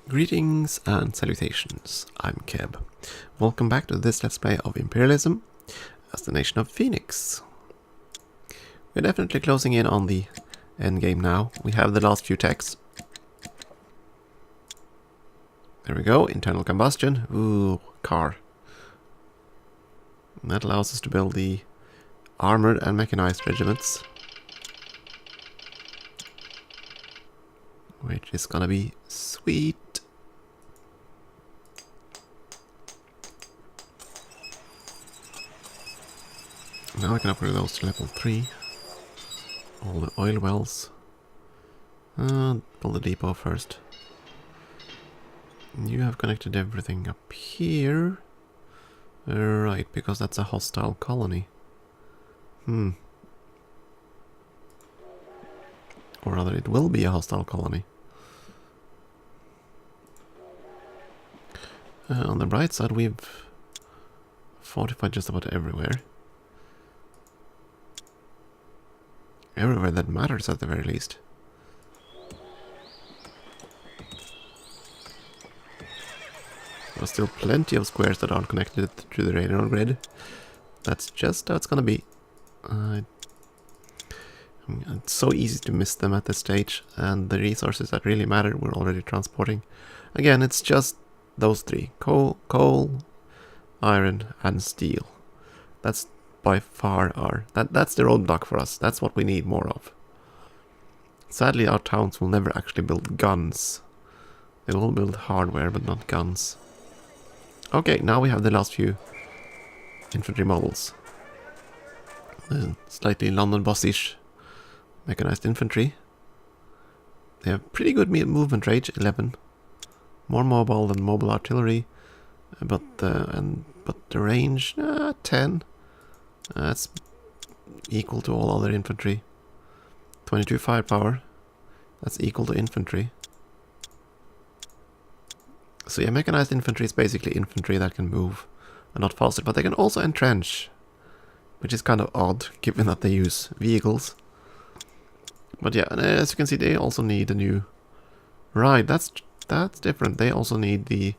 Greetings and salutations, I'm Keb. Welcome back to this Let's Play of Imperialism as the nation of Phoenix. We're definitely closing in on the endgame now. We have the last few techs. There we go, internal combustion. Ooh, car. And that allows us to build the armored and mechanized regiments, which is gonna be sweet. Now I can upgrade those to level 3. All the oil wells. Build the depot first. You have connected everything up here. Right, because that's a hostile colony. Or rather, it will be a hostile colony. On the bright side, we've fortified just about everywhere. Everywhere that matters, at the very least. There's still plenty of squares that aren't connected to the radar grid. That's just how it's gonna be. It's so easy to miss them at this stage, and the resources that really matter we're already transporting. Again, it's just those three. Coal, iron, and steel. That's by far that's the roadblock for us. That's what we need more of. Sadly, our towns will never actually build guns. They will build hardware, but not guns. Okay, now we have the last few infantry models. Slightly London boss-ish mechanized infantry. They have pretty good movement rate, 11. More mobile than mobile artillery, but the range, 10. That's equal to all other infantry. 22 firepower. That's equal to infantry. So yeah, mechanized infantry is basically infantry that can move and not faster, but they can also entrench, which is kind of odd given that they use vehicles. But yeah, and as you can see, they also need a new... Right, that's different. They also need the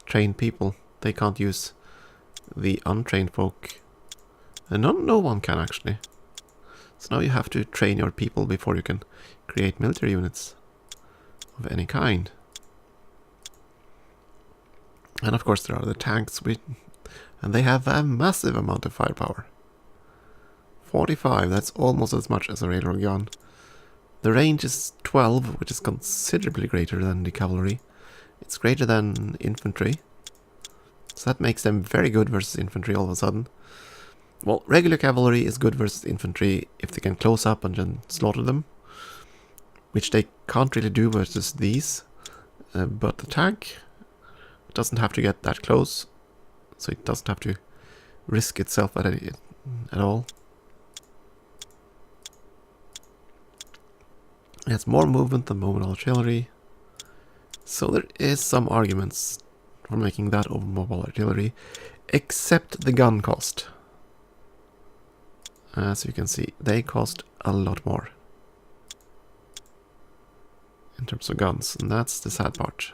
trained people. They can't use the untrained folk. And no one can, actually. So now you have to train your people before you can create military units of any kind. And of course there are the tanks, and they have a massive amount of firepower. 45, that's almost as much as a radar gun. The range is 12, which is considerably greater than the cavalry. It's greater than infantry. So that makes them very good versus infantry all of a sudden. Well, regular cavalry is good versus infantry if they can close up and then slaughter them, which they can't really do versus these. But the tank doesn't have to get that close, so it doesn't have to risk itself at all. It has more movement than mobile artillery, so there is some arguments for making that over mobile artillery, except the gun cost. As you can see, they cost a lot more in terms of guns, and that's the sad part.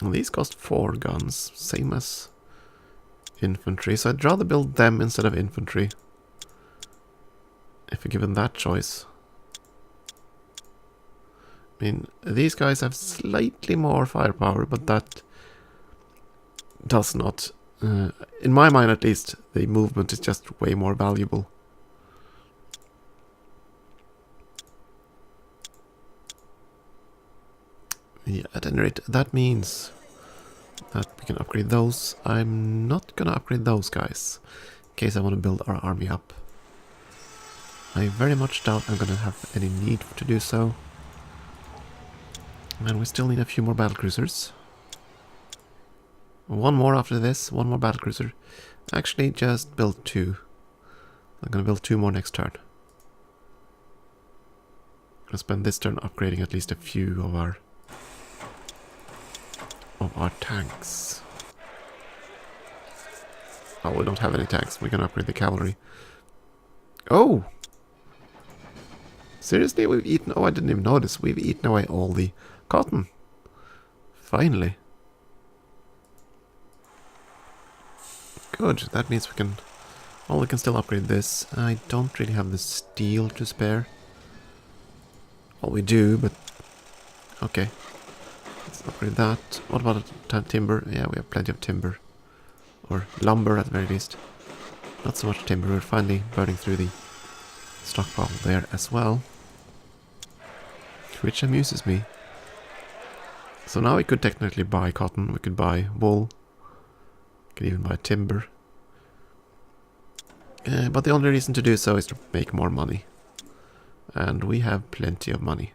And these cost 4 guns, same as infantry, so I'd rather build them instead of infantry, if you're given that choice. I mean, these guys have slightly more firepower, but that does not... in my mind, at least, the movement is just way more valuable. Yeah, at any rate, that means that we can upgrade those. I'm not gonna upgrade those guys, in case I want to build our army up. I very much doubt I'm gonna have any need to do so. And we still need a few more battlecruisers. One more after this, one more battlecruiser. Actually, just build 2. I'm gonna build 2 more next turn. I'm gonna spend this turn upgrading at least a few of our tanks. Oh, we don't have any tanks. We can upgrade the cavalry. Oh! Seriously, we've eaten... Oh, I didn't even notice. We've eaten away all the cotton. Finally. Good. That means we can... Well, we can still upgrade this. I don't really have the steel to spare. Well, we do, but... Okay. Let's upgrade that. What about timber? Yeah, we have plenty of timber. Or lumber, at the very least. Not so much timber. We're finally burning through the stockpile there as well. Which amuses me. So now we could technically buy cotton. We could buy wool. We could even buy timber. But the only reason to do so is to make more money. And we have plenty of money.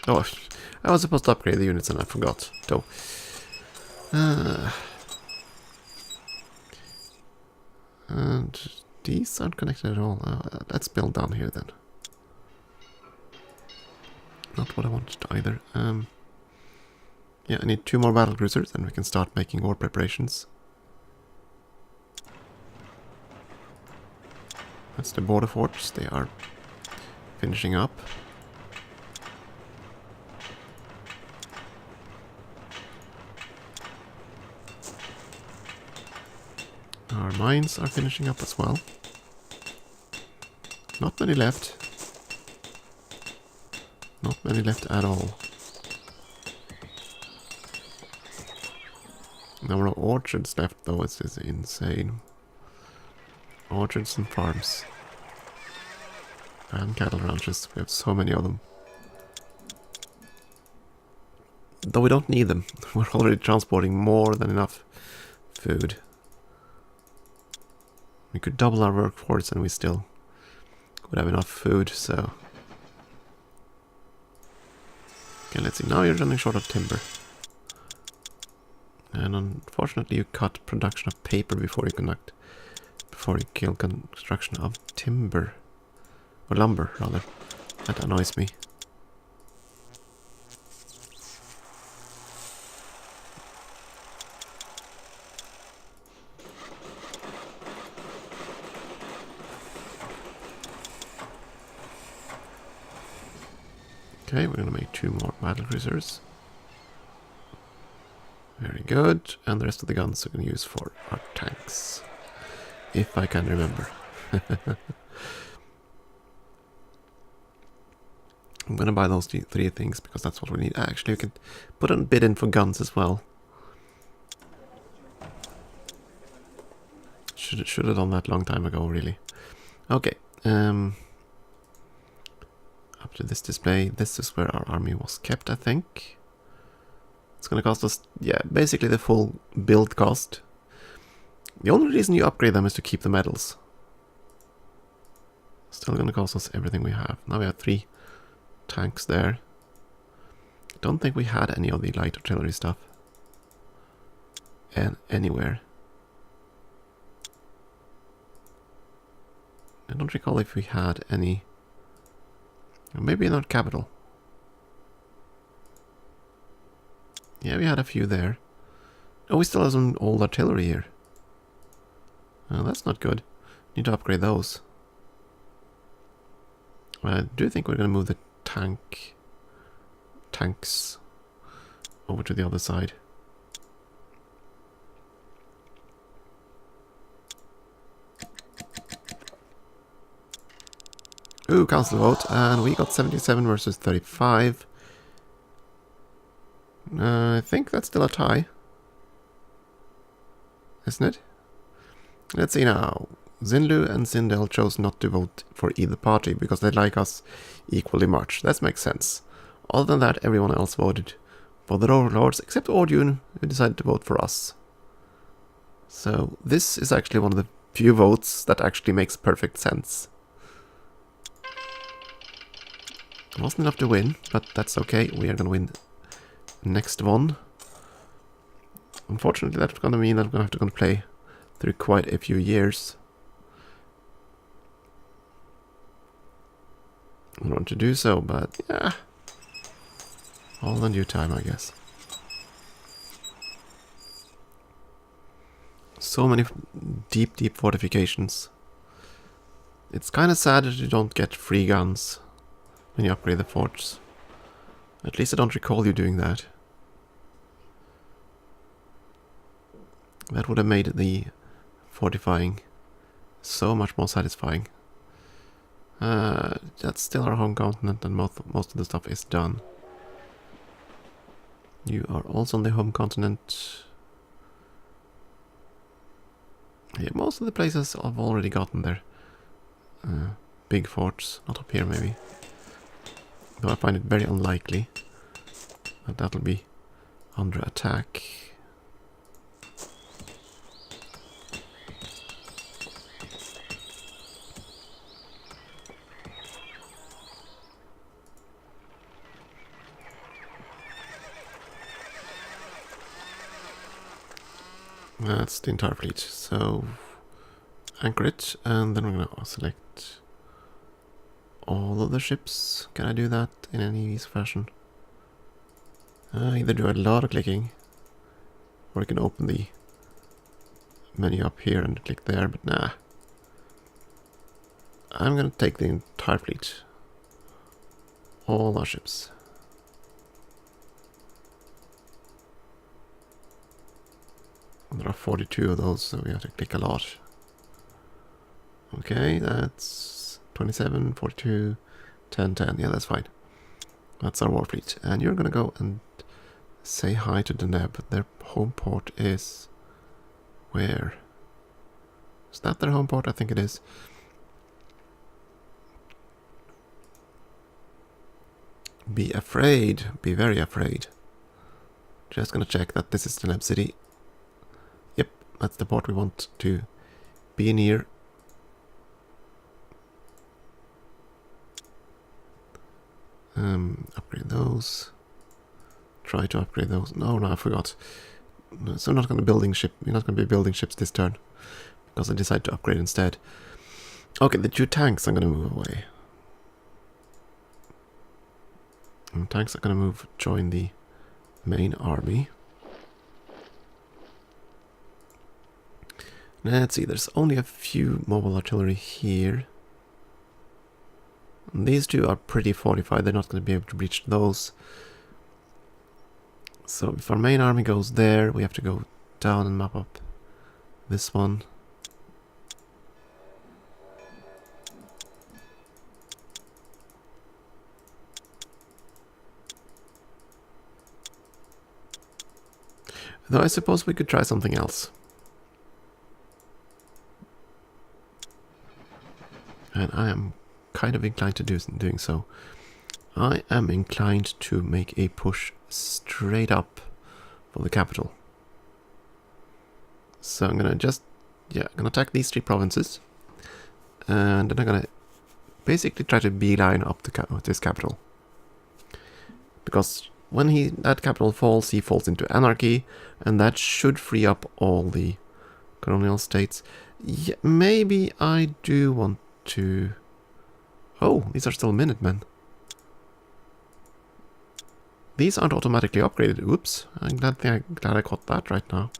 Oh, I was supposed to upgrade the units and I forgot. So, and these aren't connected at all. Let's build down here then. Not what I wanted either. Yeah, I need 2 more battle cruisers and we can start making war preparations. That's the border forts. They are finishing up. Our mines are finishing up as well. Not many left. Not many left at all. Number of orchards left though is insane. Orchards and farms. And cattle ranches. We have so many of them. Though we don't need them. We're already transporting more than enough food. We could double our workforce and we still would have enough food, so... Okay, let's see. Now you're running short of timber. And unfortunately you cut production of paper before you kill construction of timber. Or lumber, rather. That annoys me. Okay, we're gonna make 2 more battle cruisers. Very good. And the rest of the guns we're gonna use for our tanks. If I can remember. I'm gonna buy those 3 things because that's what we need. Actually, we can put a bid in for guns as well. Should have done that long time ago, really. Okay. Up to this display. This is where our army was kept, I think. It's gonna cost us, yeah, basically the full build cost. The only reason you upgrade them is to keep the medals. Still gonna cost us everything we have. Now we have 3 tanks there. Don't think we had any of the light artillery stuff. And anywhere. I don't recall if we had any. Maybe in our capital. Yeah, we had a few there. Oh, we still have some old artillery here. Oh, that's not good. Need to upgrade those. I do think we're going to move the tanks over to the other side. Ooh, council vote, and we got 77 versus 35. I think that's still a tie. Isn't it? Let's see now. Zinlu and Sindel chose not to vote for either party because they like us equally much. That makes sense. Other than that, everyone else voted for the overlords except Ordune, who decided to vote for us. So this is actually one of the few votes that actually makes perfect sense. It wasn't enough to win, but that's okay. We are going to win next one. Unfortunately, that's going to mean that I'm going to have to play through quite a few years. I want to do so, but yeah. All in due time, I guess. So many deep, deep fortifications. It's kind of sad that you don't get free guns when you upgrade the forts. At least I don't recall you doing that. That would have made the fortifying so much more satisfying. That's still our home continent, and most of the stuff is done. You are also on the home continent. Yeah, most of the places have already gotten their big forts. Not up here, maybe. Though I find it very unlikely that that'll be under attack. That's the entire fleet. So anchor it, and then we're gonna select all of the ships. Can I do that in any easy fashion? Either do a lot of clicking, or I can open the menu up here and click there, but nah. I'm gonna take the entire fleet. All our ships. And there are 42 of those, so we have to click a lot. Okay, that's 27, 42, 10, 10. Yeah, that's fine. That's our war fleet. And you're gonna go and say hi to Deneb. Their home port is... where? Is that their home port? I think it is. Be afraid. Be very afraid. Just gonna check that this is Deneb City. Yep, that's the port we want to be near. Upgrade those. Try to upgrade those. No, I forgot. So I'm not going to building ship. We're not going to be building ships this turn because I decided to upgrade instead. Okay, the 2 tanks are going to move away. And tanks are going to join the main army. Let's see. There's only a few mobile artillery here. And these 2 are pretty fortified. They're not going to be able to breach those. So if our main army goes there, we have to go down and map up this one. Though I suppose we could try something else. And I am kind of inclined to doing so. I am inclined to make a push straight up for the capital. So I'm gonna I'm gonna attack these 3 provinces, and then I'm gonna basically try to beeline up to this capital. Because when that capital falls, he falls into anarchy, and that should free up all the colonial states. Yeah, maybe I do want to... Oh, these are still Minutemen. These aren't automatically upgraded. Oops. I'm glad I caught that right now.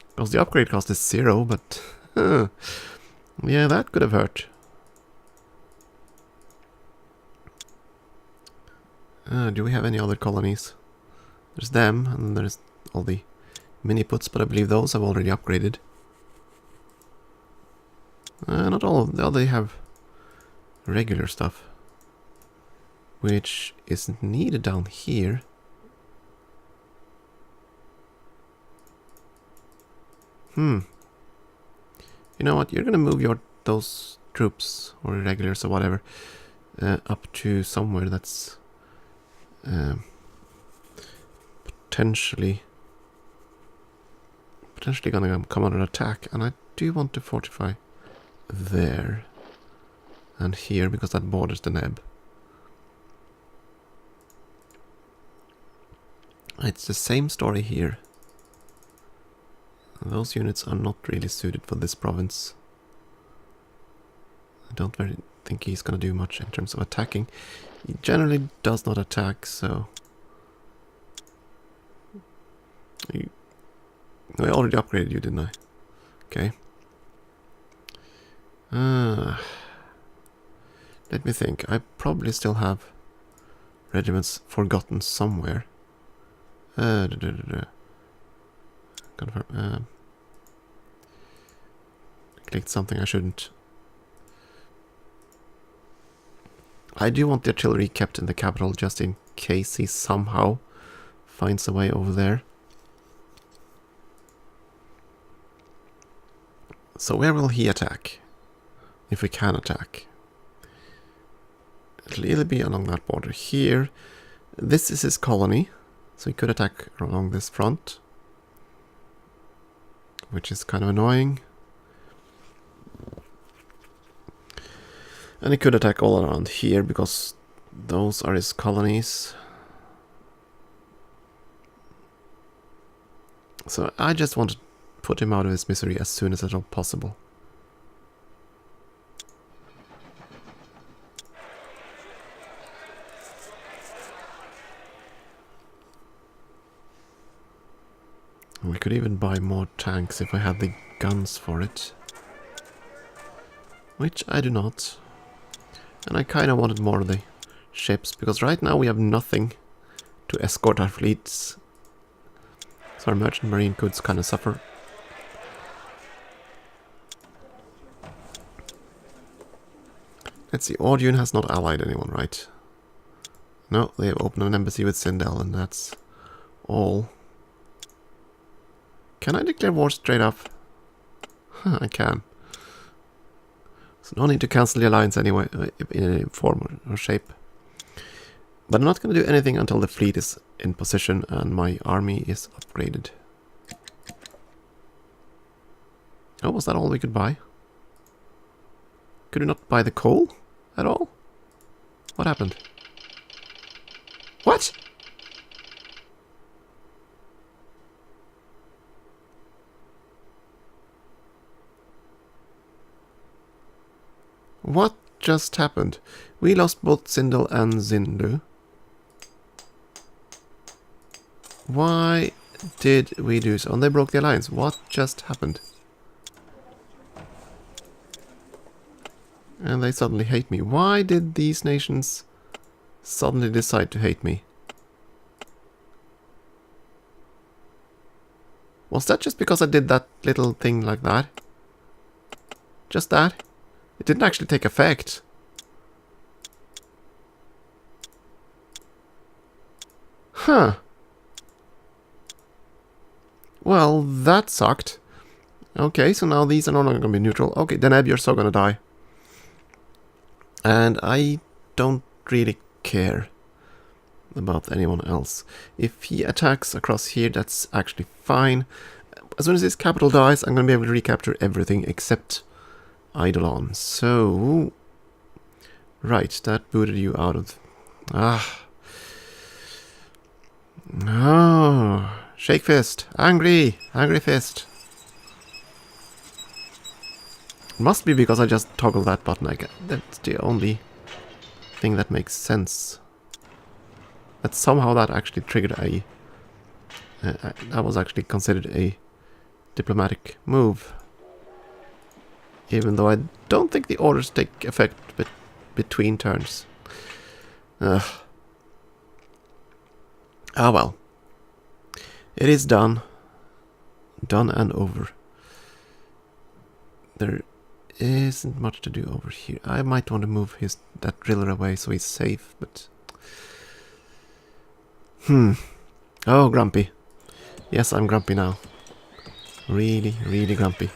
Because the upgrade cost is 0, but... yeah, that could have hurt. Do we have any other colonies? There's them, and then there's all the mini-puts, but I believe those I've already upgraded. Not all of them. They have regular stuff, which is needed down here. You know what? You're gonna move those troops or irregulars or whatever up to somewhere that's potentially gonna come under attack, and I do want to fortify there and here because that borders the Neb. It's the same story here. Those units are not really suited for this province. I don't really think he's gonna do much in terms of attacking. He generally does not attack, so... I already upgraded you, didn't I? Okay. Let me think. I probably still have regiments forgotten somewhere. Confirm. Clicked something I shouldn't. I do want the artillery kept in the capital just in case he somehow finds a way over there. So where will he attack? If we can attack. It'll either be along that border here. This is his colony, so he could attack along this front, which is kind of annoying. And he could attack all around here, because those are his colonies. So I just want to put him out of his misery as soon as at all possible. We could even buy more tanks if I had the guns for it. Which I do not. And I kind of wanted more of the ships, because right now we have nothing to escort our fleets. So our merchant marine goods kind of suffer. Let's see, Audun has not allied anyone, right? No, they have opened an embassy with Sindel, and that's all. Can I declare war straight up? Huh, I can. So no need to cancel the alliance anyway, in any form or shape. But I'm not going to do anything until the fleet is in position and my army is upgraded. Oh, was that all we could buy? Could we not buy the coal at all? What happened? What? What just happened? We lost both Sindel and Zindu. Why did we do so? And they broke the alliance. What just happened? And they suddenly hate me. Why did these nations suddenly decide to hate me? Was that just because I did that little thing like that? Just that? It didn't actually take effect. Huh. Well, that sucked. Okay, so now these are no longer going to be neutral. Okay, then Eb, you're so going to die. And I don't really care about anyone else. If he attacks across here, that's actually fine. As soon as his capital dies, I'm going to be able to recapture everything except Eidolon. So, right, that booted you out of... Oh, shake fist. Angry fist. Must be because I just toggled that button. That's the only thing that makes sense. That somehow that actually triggered a... that was actually considered a diplomatic move. Even though I don't think the orders take effect between turns. Ah well. It is done. Done and over. There isn't much to do over here. I might want to move that driller away so he's safe, but... Oh, grumpy. Yes, I'm grumpy now. Really, really grumpy.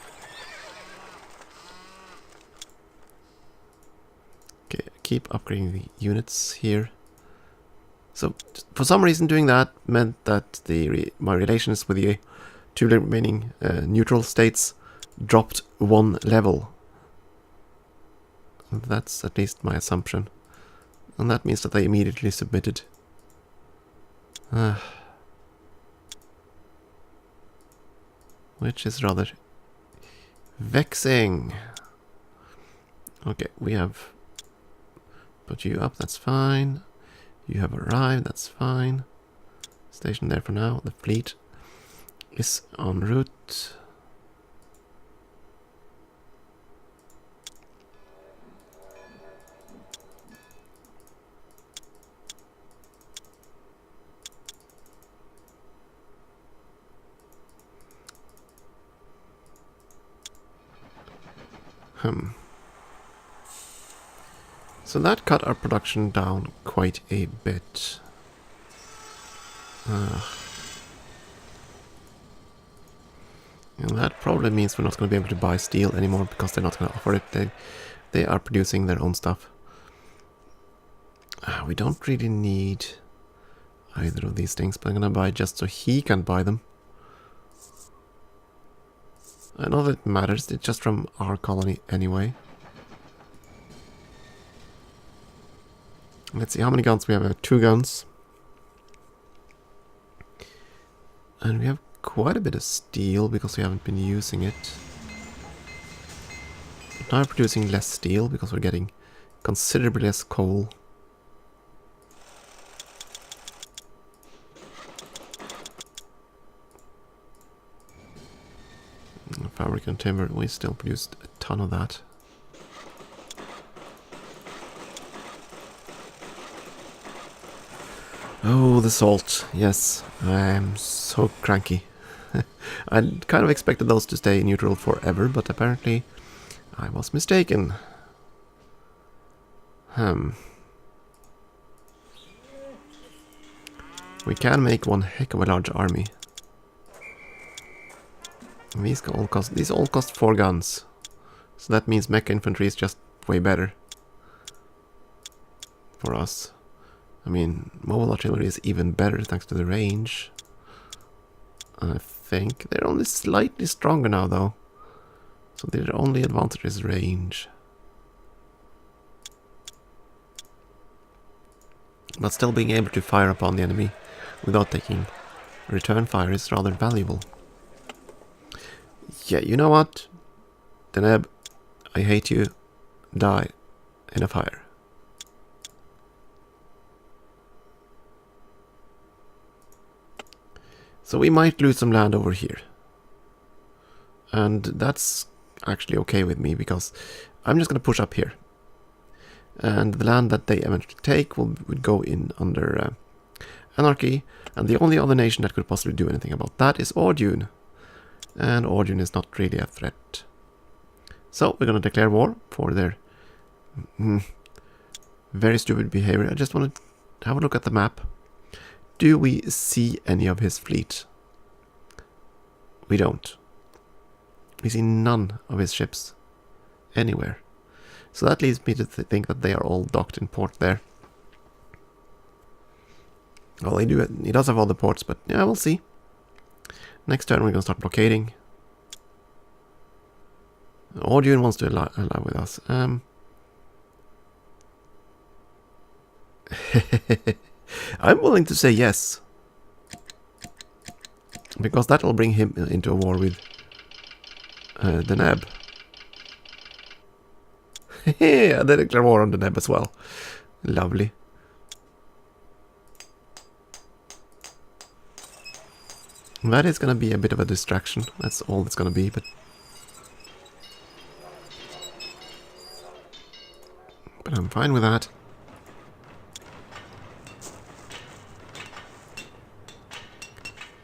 Okay, keep upgrading the units here. So, for some reason doing that meant that my relations with the two remaining neutral states dropped one level. That's at least my assumption. And that means that they immediately submitted. Which is rather vexing. Okay, we have put you up, that's fine. You have arrived, that's fine. Station there for now, the fleet. is en route. So that cut our production down quite a bit. And that probably means we're not going to be able to buy steel anymore because they're not going to offer it. They are producing their own stuff. We don't really need either of these things, but I'm going to buy just so he can buy them. I know that it matters, it's just from our colony anyway. Let's see how many guns we have. We have 2 guns. And we have quite a bit of steel because we haven't been using it. But now we're producing less steel because we're getting considerably less coal. Fabric and timber, we still produced a ton of that. Oh, the salt. Yes, I'm so cranky. I kind of expected those to stay neutral forever, but apparently I was mistaken. We can make one heck of a large army. These all cost 4 guns. So that means mecha infantry is just way better for us. I mean, mobile artillery is even better thanks to the range. I think they're only slightly stronger now though. So their only advantage is range. But still being able to fire upon the enemy without taking return fire is rather valuable. Yeah, you know what? Deneb, I hate you. Die in a fire. So we might lose some land over here. And that's actually okay with me because I'm just going to push up here. And the land that they eventually take would go in under anarchy. And the only other nation that could possibly do anything about that is Ordune. And Ordune is not really a threat. So we're going to declare war for their very stupid behavior. I just want to have a look at the map. Do we see any of his fleet? We don't. We see none of his ships anywhere. So that leads me to think that they are all docked in port there. Well, he does have all the ports, but yeah, we'll see. Next turn we're going to start blockading. Ordune wants to ally with us. I'm willing to say yes. Because that will bring him into a war with Deneb. Yeah, they declare war on Deneb as well. Lovely. That is going to be a bit of a distraction. That's all it's going to be, but I'm fine with that.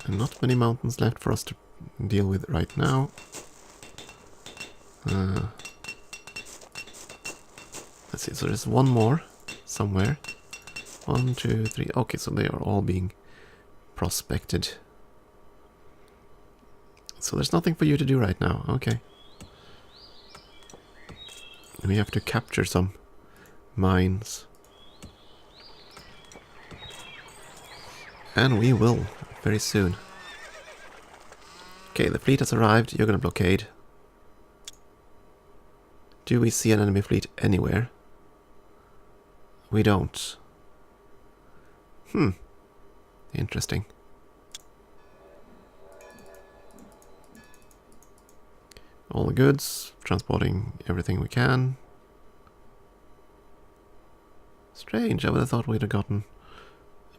And not many mountains left for us to deal with right now. Let's see, so there's one more somewhere. 1, 2, 3. Okay, so they are all being prospected. So there's nothing for you to do right now. Okay. We have to capture some mines. And we will very soon. Okay, the fleet has arrived. You're gonna blockade. Do we see an enemy fleet anywhere? We don't. Interesting. All the goods, transporting everything we can. Strange, I would have thought we'd have gotten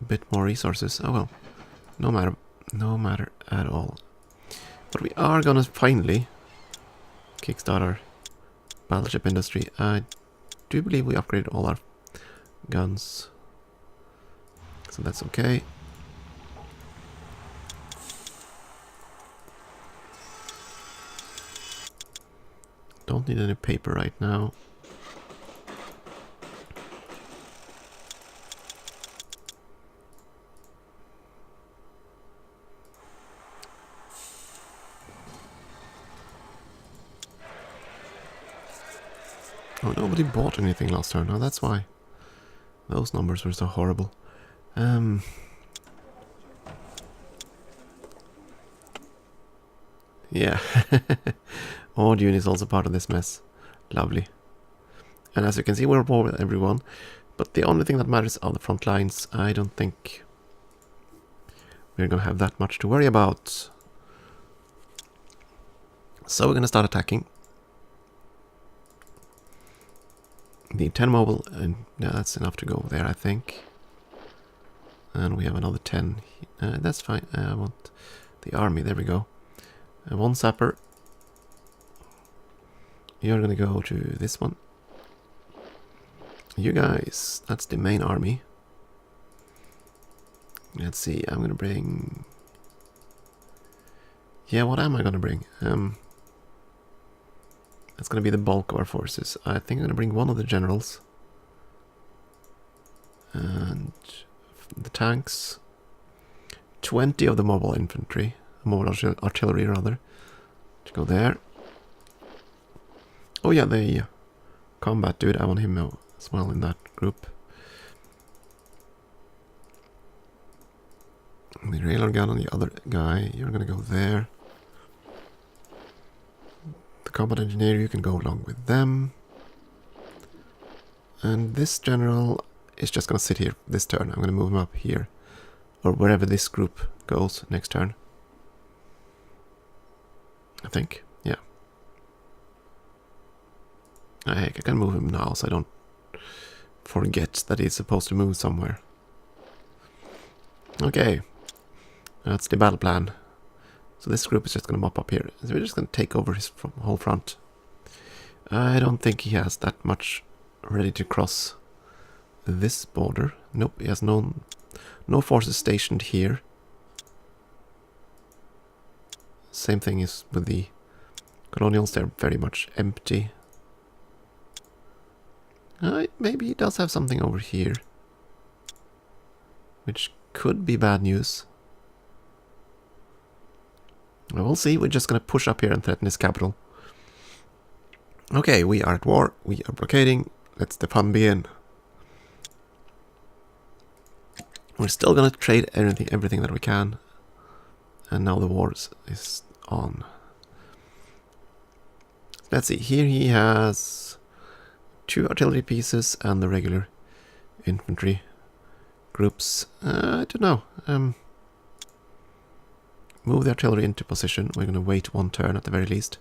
a bit more resources. Oh well, no matter at all. But we are gonna finally kickstart our battleship industry. I do believe we upgraded all our guns, so that's okay. Don't need any paper right now. Oh, nobody bought anything last turn. Oh, that's why those numbers were so horrible. Yeah. Audion is also part of this mess. Lovely. And as you can see, we're at war with everyone. But the only thing that matters are the front lines. I don't think we're going to have that much to worry about. So we're going to start attacking. Need 10 mobile, and yeah, that's enough to go there, I think. And we have another 10. That's fine. I want the army. There we go. One sapper. You're going to go to this one. You guys, that's the main army. Let's see, I'm going to bring... Yeah, what am I going to bring? That's going to be the bulk of our forces. I think I'm going to bring one of the generals. And the tanks. 20 of the mobile infantry. Mobile artillery, rather. To go there. Oh yeah, the combat dude. I want him as well in that group. The railer gun on the other guy. You're going to go there. The combat engineer, you can go along with them. And this general is just going to sit here this turn. I'm going to move him up here. Or wherever this group goes next turn. I think. Yeah. Heck, I can move him now so I don't forget that he's supposed to move somewhere. Okay. That's the battle plan. So this group is just going to mop up here. So we're just going to take over his whole front. I don't think he has that much ready to cross this border. Nope, he has no forces stationed here. Same thing is with the colonials, they're very much empty. Maybe he does have something over here, which could be bad news. Well, we'll see. We're just going to push up here and threaten his capital. Okay, we are at war. We are blockading. Let's the fun begin. We're still going to trade everything that we can. And now the war is on. Let's see. Here he has 2 artillery pieces and the regular infantry groups. I don't know. Move the artillery into position. We're going to wait 1 turn at the very least.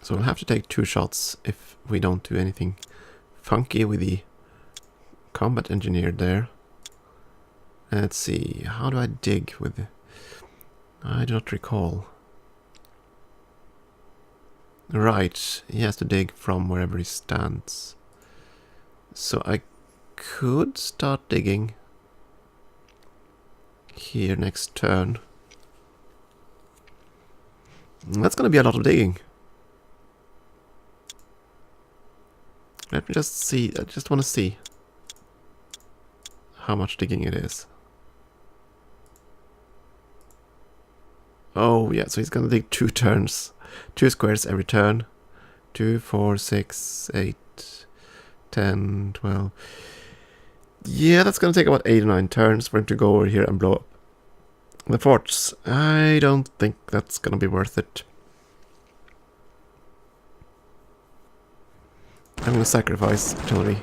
So we'll have to take 2 shots if we don't do anything funky with the combat engineer there. Let's see, how do I dig with the... I do not recall. Right, he has to dig from wherever he stands. So I could start digging here next turn. That's going to be a lot of digging. Let me just see, I just want to see how much digging it is. Oh yeah, so he's going to dig 2 turns. 2 squares every turn. 2, 4, 6, 8, 10, 12. Yeah, that's going to take about 8 or 9 turns for him to go over here and blow up the forts. I don't think that's going to be worth it. I'm going to sacrifice artillery.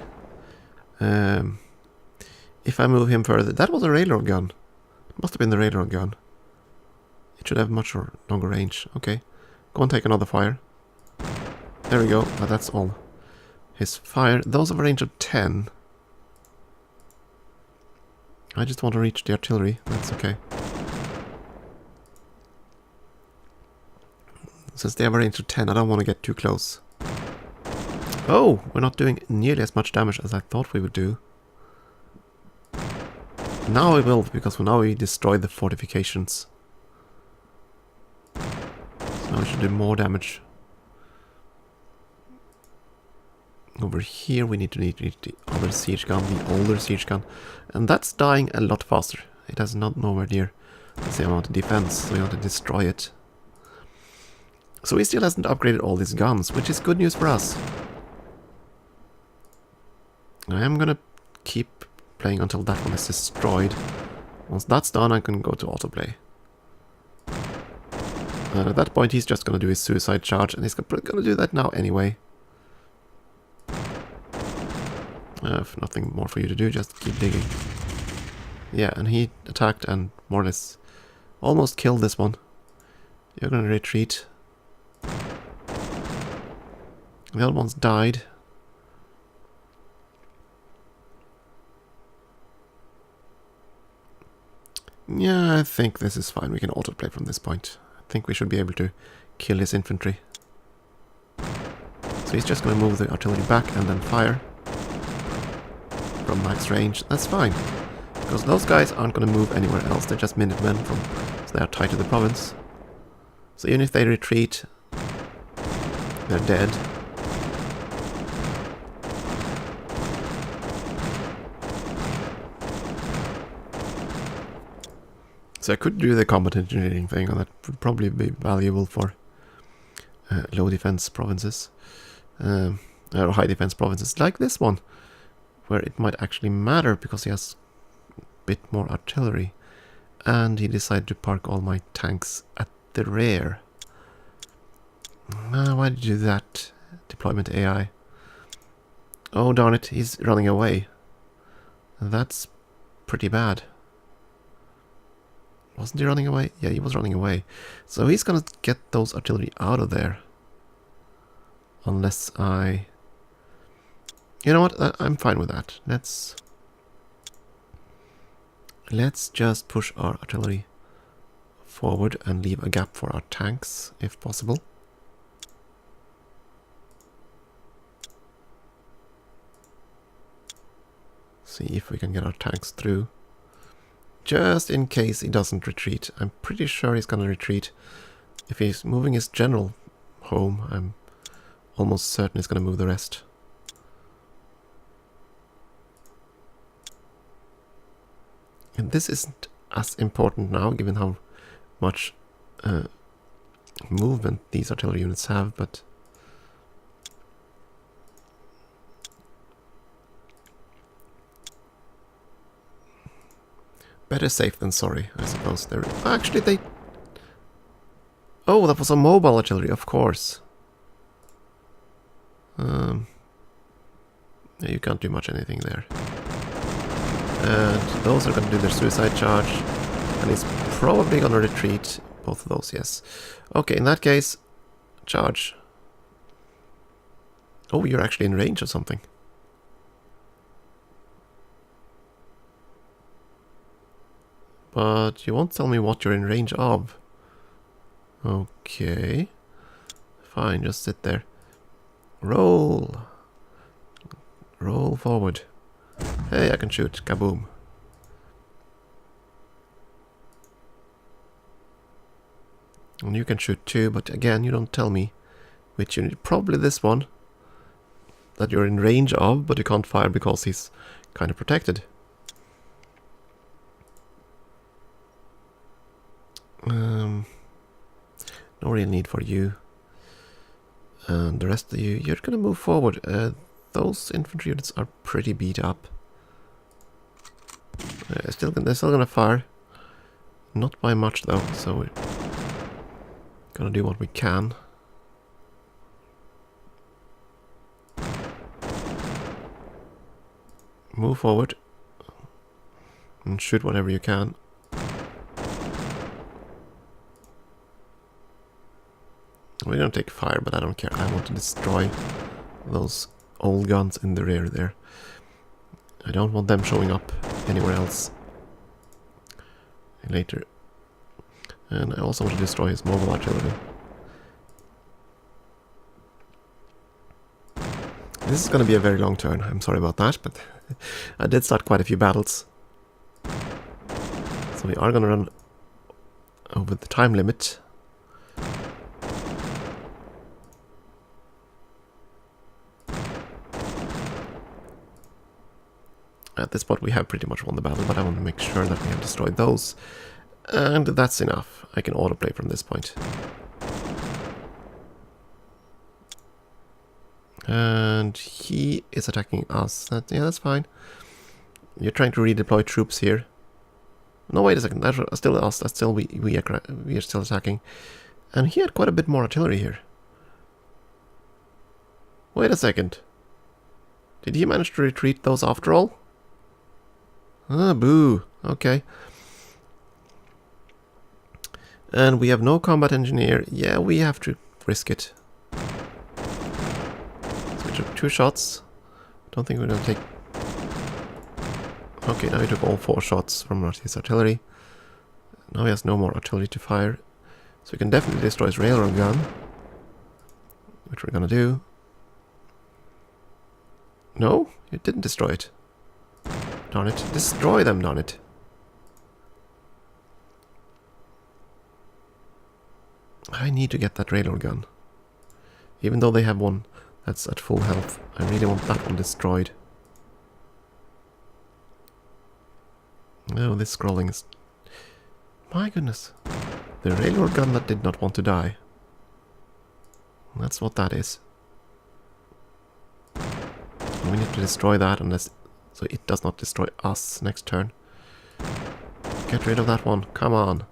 If I move him further... That was a railroad gun. It must have been the railroad gun. It should have much longer range. Okay. Go and take another fire. There we go. That's all his fire. Those have a range of 10. I just want to reach the artillery. That's okay. Since they have a range of 10, I don't want to get too close. Oh, we're not doing nearly as much damage as I thought we would do. Now we will, because now we destroyed the fortifications. So now we should do more damage. Over here we need to reach the other siege gun, the older siege gun. And that's dying a lot faster. It has not nowhere near the same amount of defense, so we want to destroy it. So he still hasn't upgraded all these guns, which is good news for us. I am gonna keep playing until that one is destroyed. Once that's done, I can go to autoplay. And at that point, he's just gonna do his suicide charge, and he's gonna do that now anyway. If nothing more for you to do, just keep digging. Yeah, and he attacked and more or less almost killed this one. You're gonna retreat. The other ones died. Yeah, I think this is fine. We can autoplay from this point. I think we should be able to kill his infantry. So he's just going to move the artillery back and then fire from max range. That's fine, because those guys aren't going to move anywhere else. They're just Minutemen, so they are tied to the province. So even if they retreat, they're dead. So I could do the combat engineering thing, and that would probably be valuable for low defense provinces, or high defense provinces like this one, where it might actually matter because he has a bit more artillery. And he decided to park all my tanks at the rear. Why did you do that? Deployment AI. Oh darn it, he's running away. That's pretty bad. Wasn't he running away? Yeah, he was running away. So he's gonna get those artillery out of there. Unless I... You know what? I'm fine with that. Let's just push our artillery forward and leave a gap for our tanks, if possible. See if we can get our tanks through. Just in case he doesn't retreat. I'm pretty sure he's gonna retreat. If he's moving his general home, I'm almost certain he's gonna move the rest. And this isn't as important now, given how much movement these artillery units have, but... Better safe than sorry, I suppose. Actually, they... Oh, that was a mobile artillery, of course. Yeah, you can't do much anything there. And those are going to do their suicide charge. And he's probably going to retreat. Both of those, yes. Okay, in that case, charge. Oh, you're actually in range of something. But you won't tell me what you're in range of. Okay. Fine, just sit there. Roll. Roll forward. Hey, I can shoot. Kaboom. And you can shoot too, but again, you don't tell me which unit. Probably this one that you're in range of, but you can't fire because he's kind of protected. No real need for you. And the rest of you, you're gonna move forward. Those infantry units are pretty beat up. They're still gonna fire. Not by much though, so we're gonna do what we can. Move forward. And shoot whatever you can. We're gonna take fire, but I don't care. I want to destroy those old guns in the rear there. I don't want them showing up anywhere else later. And I also want to destroy his mobile artillery. This is going to be a very long turn. I'm sorry about that, but I did start quite a few battles. So we are going to run over the time limit. At this point we have pretty much won the battle, but I want to make sure that we have destroyed those. And that's enough. I can autoplay from this point. And he is attacking us. Yeah, that's fine. You're trying to redeploy troops here. No, wait a second. That's still us. That's still we are still attacking. And he had quite a bit more artillery here. Wait a second. Did he manage to retreat those after all? Ah, boo. Okay. And we have no combat engineer. Yeah, we have to risk it. So we took 2 shots. Don't think we're gonna take... Okay, now he took all 4 shots from his artillery. Now he has no more artillery to fire. So we can definitely destroy his railroad gun. Which we're gonna do. No, it didn't destroy it. Darn it. Destroy them, darn it. I need to get that railroad gun. Even though they have one that's at full health, I really want that one destroyed. No, this scrolling is... My goodness. The railroad gun that did not want to die. That's what that is. And we need to destroy that unless... So it does not destroy us next turn. Get rid of that one. Come on.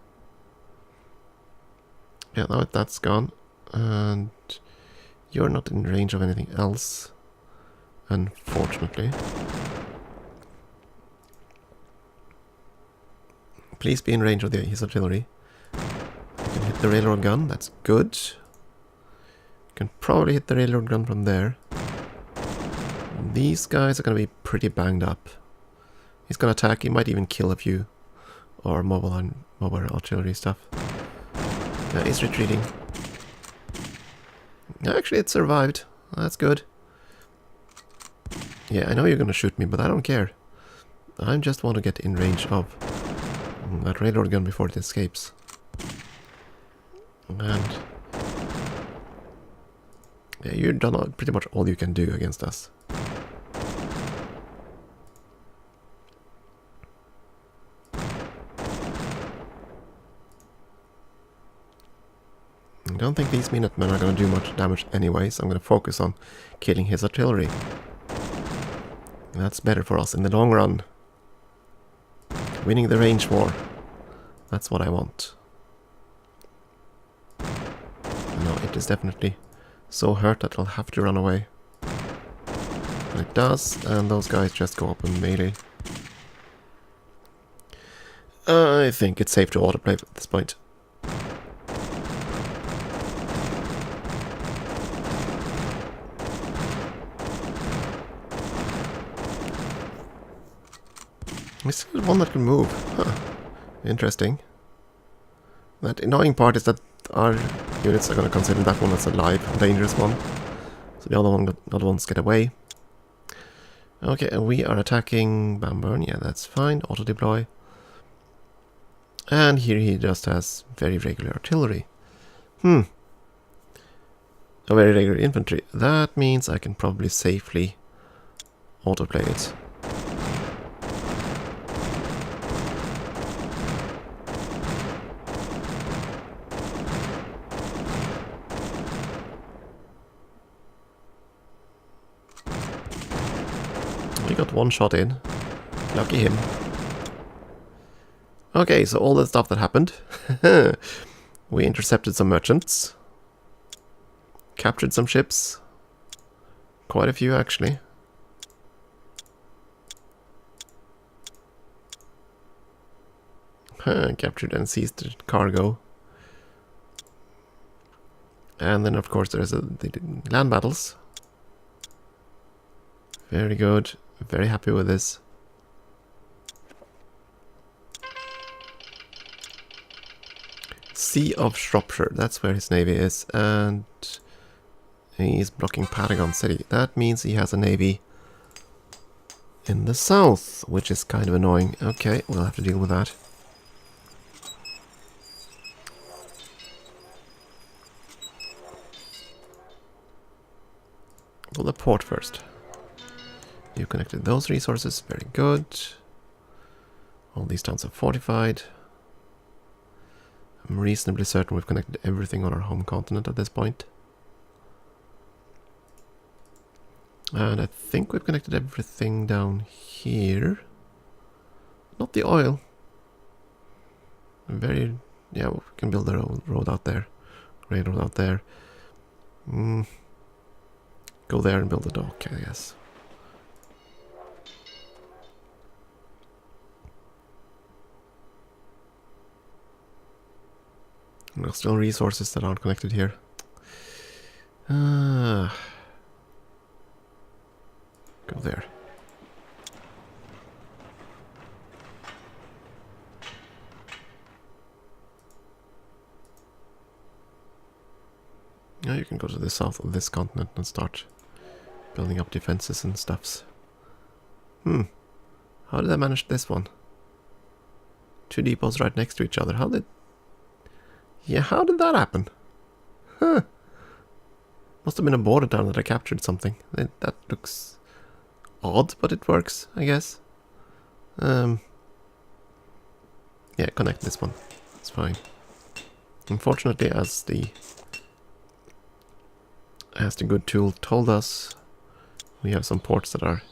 Yeah, now that's gone. And you're not in range of anything else. Unfortunately. Please be in range of his artillery. You can hit the railroad gun. That's good. You can probably hit the railroad gun from there. These guys are going to be pretty banged up. He's going to attack. He might even kill a few. Or mobile artillery stuff. Yeah, he's retreating. Actually, it survived. That's good. Yeah, I know you're going to shoot me, but I don't care. I just want to get in range of that railroad gun before it escapes. And... yeah, you've done pretty much all you can do against us. I don't think these Minutemen are going to do much damage anyway, so I'm going to focus on killing his artillery. That's better for us in the long run. Winning the range war. That's what I want. No, it is definitely so hurt that it'll have to run away. And it does, and those guys just go up in melee. I think it's safe to autoplay at this point. We still have one that can move. Huh. Interesting. That annoying part is that our units are going to consider that one as a live, dangerous one. So the other ones get away. Okay, and we are attacking Bamburn. Yeah, that's fine. Auto-deploy. And here he just has very regular artillery. A very regular infantry. That means I can probably safely autoplay it. We got one shot in. Lucky him. Okay, so all the stuff that happened. We intercepted some merchants. Captured some ships. Quite a few, actually. Captured and seized cargo. And then, of course, there's the land battles. Very good. Very happy with this. Sea of Shropshire, that's where his navy is, and he's blocking Paragon City. That means he has a navy in the south, which is kind of annoying. Okay, we'll have to deal with that. Well, the port first. You connected those resources, very good. All these towns are fortified. I'm reasonably certain we've connected everything on our home continent at this point. And I think we've connected everything down here. Not the oil. Yeah, we can build a road out there. Railroad out there. Go there and build a dock, I guess. There are still resources that aren't connected here. Go there. Now you can go to the south of this continent and start building up defenses and stuffs. How did I manage this one? 2 depots right next to each other. How did that happen? Huh. Must have been a border town that I captured something. That looks odd, but it works, I guess. Yeah, connect this one. It's fine. Unfortunately, as the good tool told us, we have some ports that are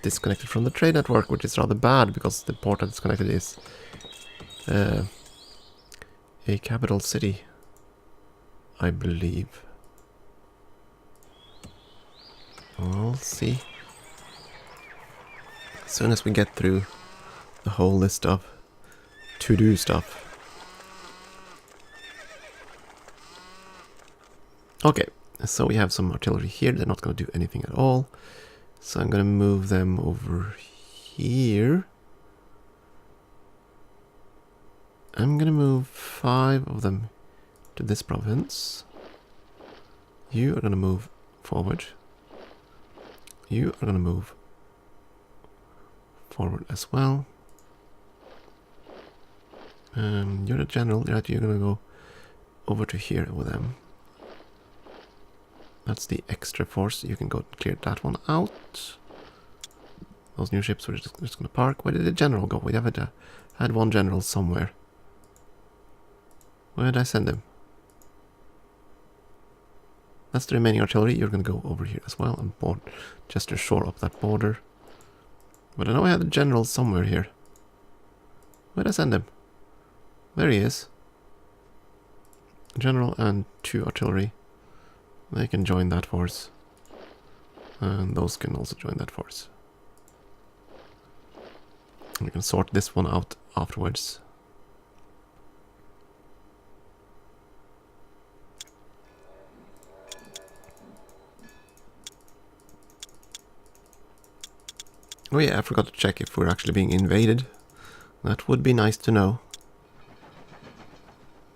disconnected from the trade network, which is rather bad because the port that is connected is a capital city, I believe. We'll see. As soon as we get through the whole list of to-do stuff. Okay, so we have some artillery here. They're not going to do anything at all. So I'm going to move them over here. I'm going to move 5 of them to this province. You are going to move forward. You are going to move forward as well. You're the general, right? You're going to go over to here with them. That's the extra force. You can go clear that one out. Those new ships were just going to park. Where did the general go? We had one general somewhere. Where did I send him? That's the remaining artillery. You're going to go over here as well and just to shore up that border. But I know I had a general somewhere here. Where did I send him? There he is. General and 2 artillery. They can join that force. And those can also join that force. And we can sort this one out afterwards. Oh yeah, I forgot to check if we're actually being invaded. That would be nice to know.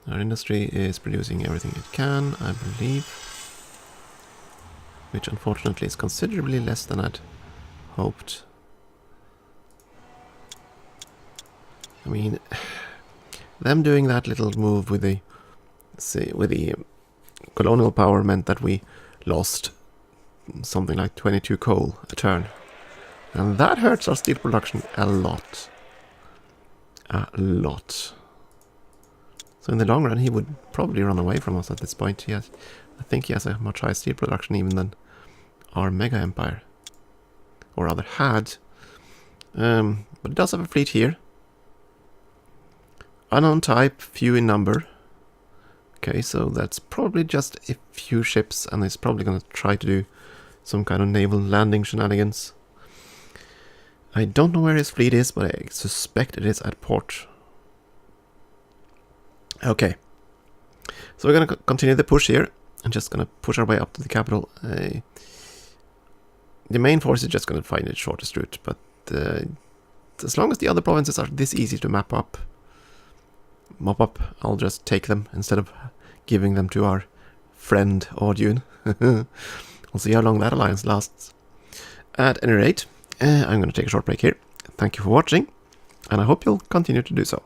Our industry is producing everything it can, I believe. Which unfortunately is considerably less than I'd hoped. I mean, them doing that little move with the colonial power meant that we lost something like 22 coal a turn. And that hurts our steel production a lot. A lot. So in the long run, he would probably run away from us at this point. I think he has a much higher steel production even than our mega empire. Or rather had. But it does have a fleet here. Unknown type, few in number. Okay, so that's probably just a few ships, and he's probably going to try to do some kind of naval landing shenanigans. I don't know where his fleet is, but I suspect it is at port. Okay. So we're going to continue the push here. I'm just going to push our way up to the capital. the main force is just going to find the shortest route, but as long as the other provinces are this easy to mop up, I'll just take them instead of giving them to our friend Audun. We'll see how long that alliance lasts. At any rate, I'm going to take a short break here. Thank you for watching, and I hope you'll continue to do so.